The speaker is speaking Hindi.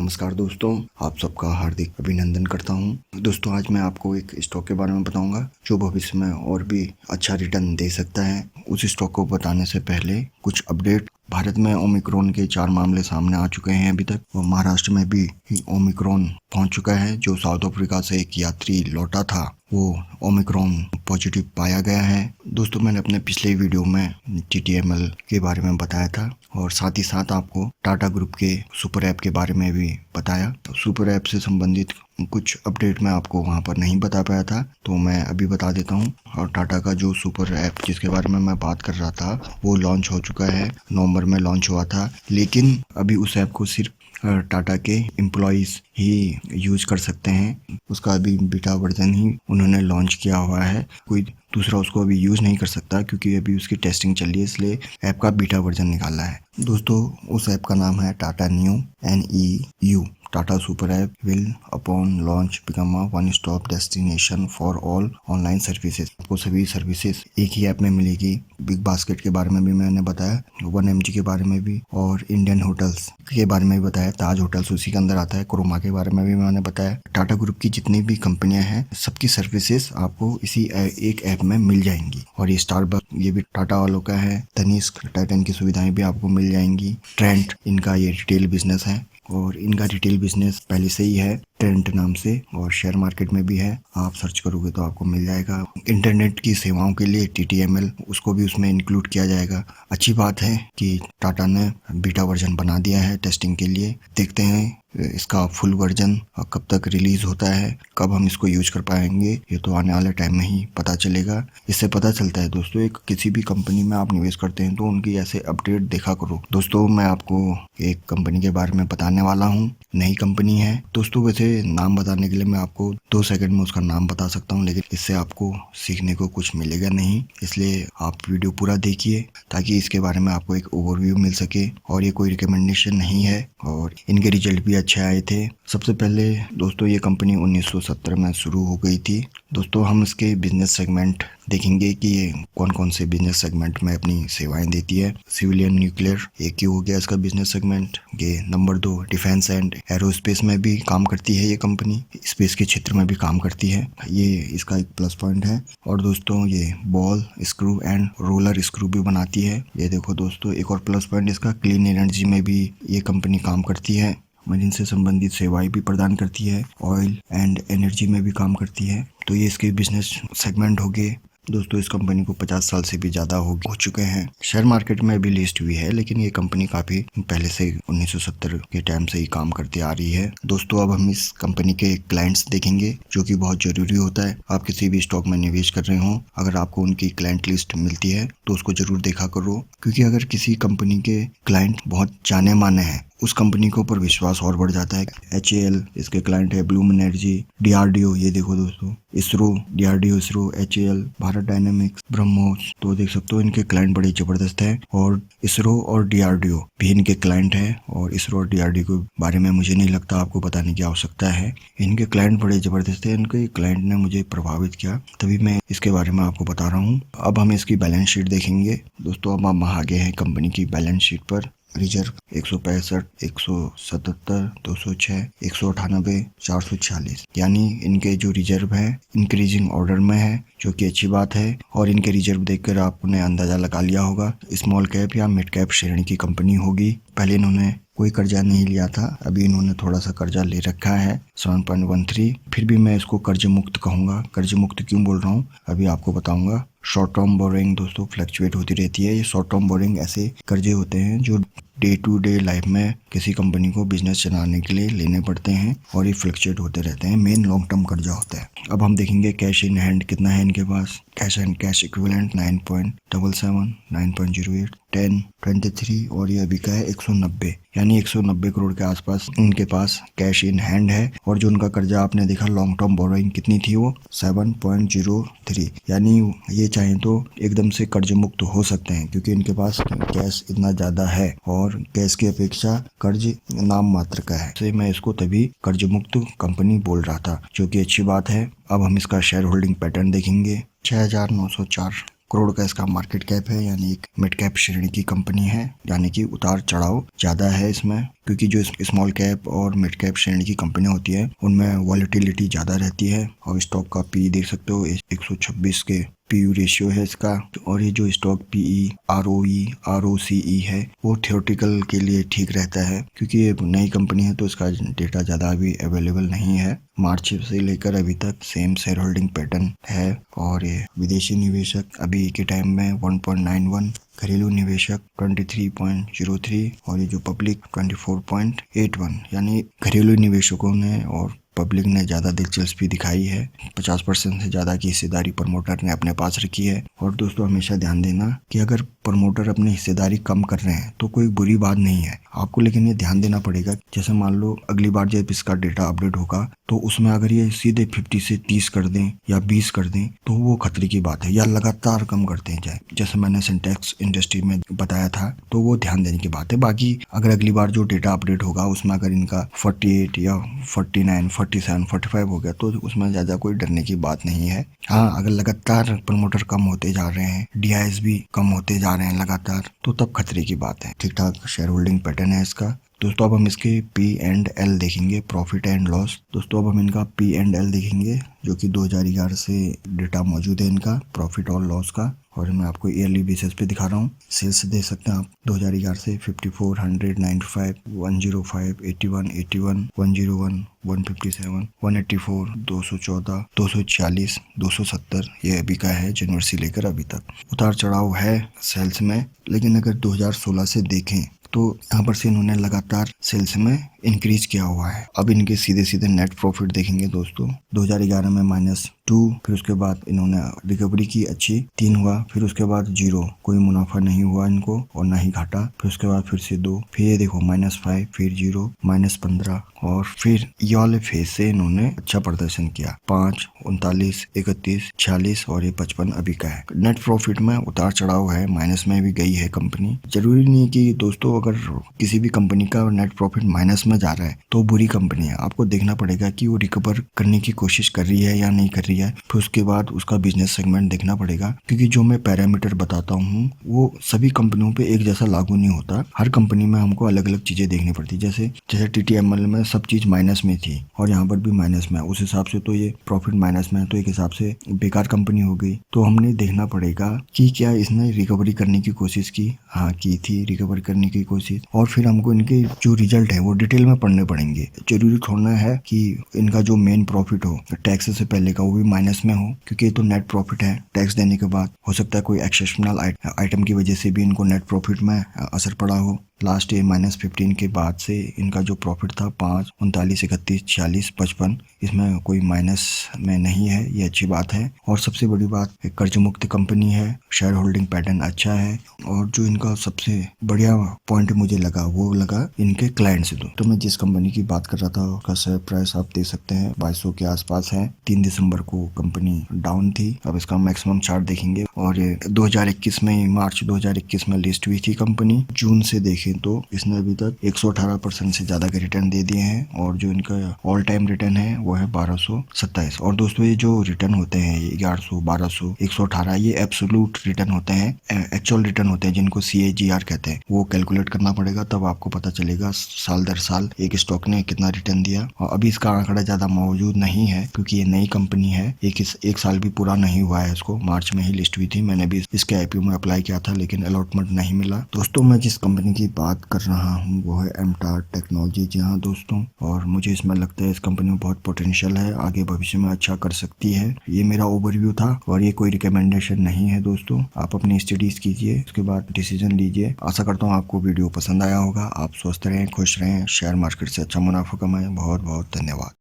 नमस्कार दोस्तों, आप सबका हार्दिक अभिनंदन करता हूं। दोस्तों आज मैं आपको एक स्टॉक के बारे में बताऊंगा जो भविष्य में और भी अच्छा रिटर्न दे सकता है। उस स्टॉक को बताने से पहले कुछ अपडेट। भारत में ओमिक्रॉन के 4 मामले सामने आ चुके हैं अभी तक, और महाराष्ट्र में भी ओमिक्रॉन पहुंच चुका है। जो साउथ अफ्रीका से एक यात्री लौटा था वो ओमिक्रॉन पॉजिटिव पाया गया है। दोस्तों मैंने अपने पिछले वीडियो में TTML के बारे में बताया था और साथ ही साथ आपको टाटा ग्रुप के सुपर ऐप के बारे में भी बताया। तो सुपर ऐप से संबंधित कुछ अपडेट मैं आपको वहां पर नहीं बता पाया था, तो मैं अभी बता देता हूं। और टाटा का जो सुपर ऐप जिसके बारे में मैं बात कर रहा था वो लॉन्च हो चुका है, नवंबर में लॉन्च हुआ था। लेकिन अभी उस ऐप को सिर्फ टाटा के एम्प्लॉइज ही यूज कर सकते हैं। उसका अभी बीटा वर्जन ही उन्होंने लॉन्च किया हुआ है, कोई दूसरा उसको अभी यूज नहीं कर सकता क्योंकि अभी उसकी टेस्टिंग चल रही है, इसलिए ऐप का बीटा वर्जन निकाला है। दोस्तों उस ऐप का नाम है Tata new NEU। Tata super app will upon launch become a one stop destination for all online services. आपको सभी सर्विसेज एक ही ऐप में मिलेगी। बिग बास्केट के बारे में भी मैंने बताया, 1mg के बारे में भी, और इंडियन होटल्स के बारे में भी बताया। ताज होटल्स उसी के अंदर आता है। क्रोमा के बारे में भी मैंने बताया। टाटा ग्रुप की जितनी भी कंपनियां हैं सबकी सर्विसेज आपको इसी एक ऐप में मिल जाएंगी। और ये स्टारबक्स ये भी टाटा वालों का है। तनिष्क टाइटन की सुविधाएं भी आपको मिल जाएंगी। ट्रेंट इनका ये रिटेल बिजनेस है और इनका रिटेल बिजनेस पहले से ही है ट्रेंट नाम से, और शेयर मार्केट में भी है। आप सर्च करोगे तो आपको मिल जाएगा। इंटरनेट की सेवाओं के लिए TTML उसको भी उसमें इंक्लूड किया जाएगा। अच्छी बात है कि टाटा ने बीटा वर्जन बना दिया है टेस्टिंग के लिए। देखते हैं इसका फुल वर्जन कब तक रिलीज होता है, कब हम इसको यूज कर पाएंगे, ये तो आने वाले टाइम में ही पता चलेगा। इससे पता चलता है दोस्तों एक किसी भी कंपनी में आप निवेश करते हैं तो उनकी ऐसे अपडेट देखा करो। दोस्तों मैं आपको एक कंपनी के बारे में बताने वाला हूँ, नई कंपनी है। दोस्तों वैसे नाम बताने के लिए मैं आपको 2 सेकंड में उसका नाम बता सकता हूँ, लेकिन इससे आपको सीखने को कुछ मिलेगा नहीं, इसलिए आप वीडियो पूरा देखिए ताकि इसके बारे में आपको एक ओवरव्यू मिल सके। और ये कोई रिकमेंडेशन नहीं है और इनके रिजल्ट भी अच्छे आए थे। सबसे पहले दोस्तों ये कंपनी 1970 में शुरू हो गई थी। दोस्तों हम इसके बिजनेस सेगमेंट देखेंगे कि ये कौन कौन से बिजनेस सेगमेंट में अपनी सेवाएं देती है। सिविलियन न्यूक्लियर एक ही हो गया इसका बिजनेस सेगमेंट। ये नंबर 2 डिफेंस एंड एरोस्पेस में भी काम करती है ये कंपनी, स्पेस के क्षेत्र में भी काम करती है, ये इसका एक प्लस पॉइंट है। और दोस्तों ये ball screw and roller screw भी बनाती है। ये देखो दोस्तों एक और प्लस पॉइंट इसका, क्लीन एनर्जी में भी ये कंपनी काम करती है, मरीन से संबंधित सेवाएं भी प्रदान करती है, ऑयल एंड एनर्जी में भी काम करती है। तो ये इसके बिजनेस सेगमेंट हो गए। दोस्तों इस कंपनी को 50 साल से भी ज़्यादा हो चुके हैं। शेयर मार्केट में अभी लिस्ट हुई है, लेकिन ये कंपनी काफ़ी पहले से 1970 के टाइम से ही काम करती आ रही है। दोस्तों अब हम इस कंपनी के क्लाइंट्स देखेंगे जो कि बहुत ज़रूरी होता है। आप किसी भी स्टॉक में निवेश कर रहे हो, अगर आपको उनकी क्लाइंट लिस्ट मिलती है तो उसको ज़रूर देखा करो, क्योंकि अगर किसी कंपनी के क्लाइंट बहुत जाने माने हैं उस कंपनी के ऊपर विश्वास और बढ़ जाता है। HAL इसके क्लाइंट है, ब्लूम एनर्जी, DRDO ये देखो दोस्तों, ISRO, DRDO ISRO, HAL, Bharat dynamics, BrahMos, तो देख सकते हो इनके क्लाइंट बड़े जबरदस्त हैं। और इसरो और DRDO भी इनके क्लाइंट है, और इसरो और DRDO के बारे में मुझे नहीं लगता आपको बताने की आवश्यकता है। इनके क्लाइंट बड़े जबरदस्त है, इनके क्लाइंट ने मुझे प्रभावित किया तभी मैं इसके बारे में आपको बता रहा हूँ। अब हम इसकी बैलेंस शीट देखेंगे। दोस्तों अब हम आगे हैं कंपनी की बैलेंस शीट पर। रिजर्व 165, 177, 206, 198, 446, यानी इनके जो रिजर्व है इंक्रीजिंग ऑर्डर में है, जो कि अच्छी बात है। और इनके रिजर्व देखकर आपने अंदाजा लगा लिया होगा स्मॉल कैप या मिड कैप श्रेणी की कंपनी होगी। पहले इन्होंने कोई कर्जा नहीं लिया था, अभी इन्होंने थोड़ा सा कर्जा ले रखा है 7.13, फिर भी मैं इसको कर्ज मुक्त कहूँगा। कर्ज मुक्त क्यों बोल रहा हूँ अभी आपको बताऊंगा। शॉर्ट टर्म बोरिंग दोस्तों फ्लक्चुएट होती रहती है। ये शॉर्ट टर्म बोरिंग ऐसे कर्जे होते हैं जो डे टू डे लाइफ में किसी कंपनी को बिजनेस चलाने के लिए लेने पड़ते हैं, और ये फ्लक्चुएट होते रहते हैं। मेन लॉन्ग टर्म कर्जा होता है। अब हम देखेंगे कैश इन हैंड कितना है इनके पास। कैश एंड कैश इक्विवेलेंट 9.77, 9.08, 10, 23, और ये अभी का है 190, यानी 190 करोड़ के आसपास इनके पास कैश इन हैंड है। और जो उनका कर्जा आपने देखा लॉन्ग टर्म बोरोइंग कितनी थी, वो 7.03, यानी ये चाहें तो एकदम से कर्ज मुक्त हो सकते हैं क्योंकि इनके पास कैश इतना ज्यादा है, और कैश की अपेक्षा कर्ज नाम मात्र का है। तो मैं इसको तभी कर्ज मुक्त कंपनी बोल रहा था, जो कि अच्छी बात है। अब हम इसका शेयर होल्डिंग पैटर्न देखेंगे। 6,904 करोड़ का इसका मार्केट कैप है, यानी एक मिड कैप श्रेणी की कंपनी है, यानी कि उतार चढ़ाव ज़्यादा है इसमें, क्योंकि जो स्मॉल कैप और मिड कैप श्रेणी की कंपनियां होती है उनमें वॉलेटिलिटी ज़्यादा रहती है। और स्टॉक का पी देख सकते हो 126 के पीयू रेशियो है इसका। और ये जो स्टॉक पीई आरओई आरओसीई है वो थियोरेटिकल के लिए ठीक रहता है, क्योंकि ये नई कंपनी है तो इसका डेटा ज़्यादा अभी अवेलेबल नहीं है। मार्च से लेकर अभी तक सेम शेयर होल्डिंग पैटर्न है। और ये विदेशी निवेशक अभी के टाइम में 1.91, घरेलू निवेशक 23.03 और ये जो पब्लिक 24.81, यानी घरेलू निवेशकों ने और पब्लिक ने ज़्यादा दिलचस्पी दिखाई है। 50% से ज़्यादा की हिस्सेदारी प्रमोटर ने अपने पास रखी है। और दोस्तों हमेशा ध्यान देना कि अगर प्रमोटर अपनी हिस्सेदारी कम कर रहे हैं तो कोई बुरी बात नहीं है आपको, लेकिन ये ध्यान देना पड़ेगा। जैसे मान लो अगली बार जब इसका डेटा अपडेट होगा तो उसमें अगर ये सीधे 50 से 30 कर दें या 20 कर दें तो वो खतरे की बात है, या लगातार कम करते हैं जाए, जैसे मैंने सिंटेक्स इंडस्ट्री में बताया था, तो वो ध्यान देने की बात है। बाकी अगर अगली बार जो डेटा अपडेट होगा उसमें अगर इनका 48 या 49 47 45 हो गया तो उसमें ज़्यादा कोई डरने की बात नहीं है। हाँ, अगर लगातार प्रमोटर कम होते जा रहे हैं, डीआईएस भी कम होते जा रहे हैं लगातार, तो तब खतरे की बात है। ठीक ठाक शेयर होल्डिंग पैटर्न है इसका। दोस्तों अब हम इसके P&L देखेंगे, प्रॉफिट एंड लॉस। दोस्तों अब हम इनका P&L देखेंगे, जो कि 2011 से डेटा मौजूद है इनका प्रॉफिट और लॉस का, और मैं आपको ईयरली बेसिस पे दिखा रहा हूँ। सेल्स देख सकते हैं आप 2011 से 54, 100, 95, 105, 81, 81, 101, 157, 184, 214, 240, 270 ये अभी का है जनवरी से लेकर अभी तक। उतार चढ़ाव है सेल्स में, लेकिन अगर 2016 से देखें तो यहाँ पर से इन्होंने लगातार सेल्स में इंक्रीज किया हुआ है। अब इनके सीधे सीधे नेट प्रॉफिट देखेंगे दोस्तों, 2011 में -2, फिर उसके बाद इन्होंने रिकवरी की अच्छी 3 हुआ, फिर उसके बाद 0, कोई मुनाफा नहीं हुआ इनको और ना ही घाटा, फिर उसके बाद फिर से 2, फिर ये देखो -5, फिर 0, -15, और फिर ये वाले फेज से इन्होंने अच्छा प्रदर्शन किया, 5, 39, 31, 46 और ये 55 अभी का है। नेट प्रॉफिट में उतार चढ़ाव है, माइनस में भी गई है कंपनी। जरूरी नहीं है कि दोस्तों अगर किसी भी कंपनी का नेट प्रॉफिट माइनस में जा रहा है तो बुरी कंपनी है। आपको देखना पड़ेगा कि वो रिकवर करने की कोशिश कर रही है या नहीं कर रही है, फिर उसके बाद उसका बिजनेस सेगमेंट देखना पड़ेगा, क्योंकि जो मैं पैरामीटर बताता हूँ वो सभी कंपनियों पे एक जैसा लागू नहीं होता। हर कंपनी में हमको अलग अलग चीजें देखनी पड़ती, जैसे TTML में सब चीज माइनस में थी और यहाँ पर भी माइनस में है, उस हिसाब से तो ये प्रॉफिट माइनस में है, तो एक हिसाब से बेकार कंपनी हो गई। तो हमने देखना पड़ेगा कि क्या इसने रिकवरी करने की कोशिश की, हाँ की थी रिकवर करने की कोशिश, और फिर हमको इनके जो रिजल्ट है वो डिटेल में पढ़ने पड़ेंगे। जरूरी थोड़ा है कि इनका जो मेन प्रॉफिट हो टैक्स से पहले का वो भी माइनस में हो, क्योंकि ये तो नेट प्रॉफिट है। टैक्स देने के बाद हो सकता है कोई एक्सेप्शनल आइटम की वजह से भी इनको नेट प्रॉफिट में असर पड़ा हो। लास्ट ईयर -15 के बाद से इनका जो प्रॉफिट था 5, 39, 31, 46, 55, इसमें कोई माइनस में नहीं है, ये अच्छी बात है। और सबसे बड़ी बात, कर्ज मुक्त कंपनी है, शेयर होल्डिंग पैटर्न अच्छा है, और जो इनका सबसे बढ़िया पॉइंट मुझे लगा वो लगा इनके क्लाइंट से। तो मैं जिस कंपनी की बात कर रहा था उसका शेयर प्राइस आप देख सकते हैं 2200 के आसपास है। 3 दिसंबर को कंपनी डाउन थी। अब इसका मैक्सिमम चार्ट देखेंगे, और 2021 में मार्च 2021 में लिस्ट हुई थी कंपनी। जून से देखें तो इसने अभी तक 118% से ज्यादा के रिटर्न दे दिए हैं, और जो इनका ऑल टाइम रिटर्न है वो है 1227। और दोस्तों ये जो रिटर्न होते हैं 1100, 1200, 118, ये एब्सोल्यूट रिटर्न होते हैं, एक्चुअल रिटर्न होते हैं जिनको CAGR कहते हैं। वो कैलकुलेट करना पड़ेगा, तब आपको पता चलेगा साल दर साल एक स्टॉक ने कितना रिटर्न दिया। और अभी इसका आंकड़ा ज्यादा मौजूद नहीं है क्योंकि ये नई कंपनी है, एक साल भी पूरा नहीं हुआ है इसको। मार्च में ही लिस्ट हुई थी, मैंने भी इसके IPO में अप्लाई किया था लेकिन अलॉटमेंट नहीं मिला। दोस्तों मैं जिस कंपनी की बात कर रहा हूँ वो है MTAR टेक्नोलॉजी। जी हाँ दोस्तों, और मुझे इसमें लगता है इस कंपनी में बहुत पोटेंशियल है, आगे भविष्य में अच्छा कर सकती है। ये मेरा ओवरव्यू था और ये कोई रिकमेंडेशन नहीं है दोस्तों। आप अपनी स्टडीज कीजिए, उसके बाद डिसीजन लीजिए। आशा करता हूँ आपको वीडियो पसंद आया होगा। आप स्वस्थ रहें, खुश रहें, शेयर मार्केट से अच्छा मुनाफा कमाएं। बहुत बहुत धन्यवाद।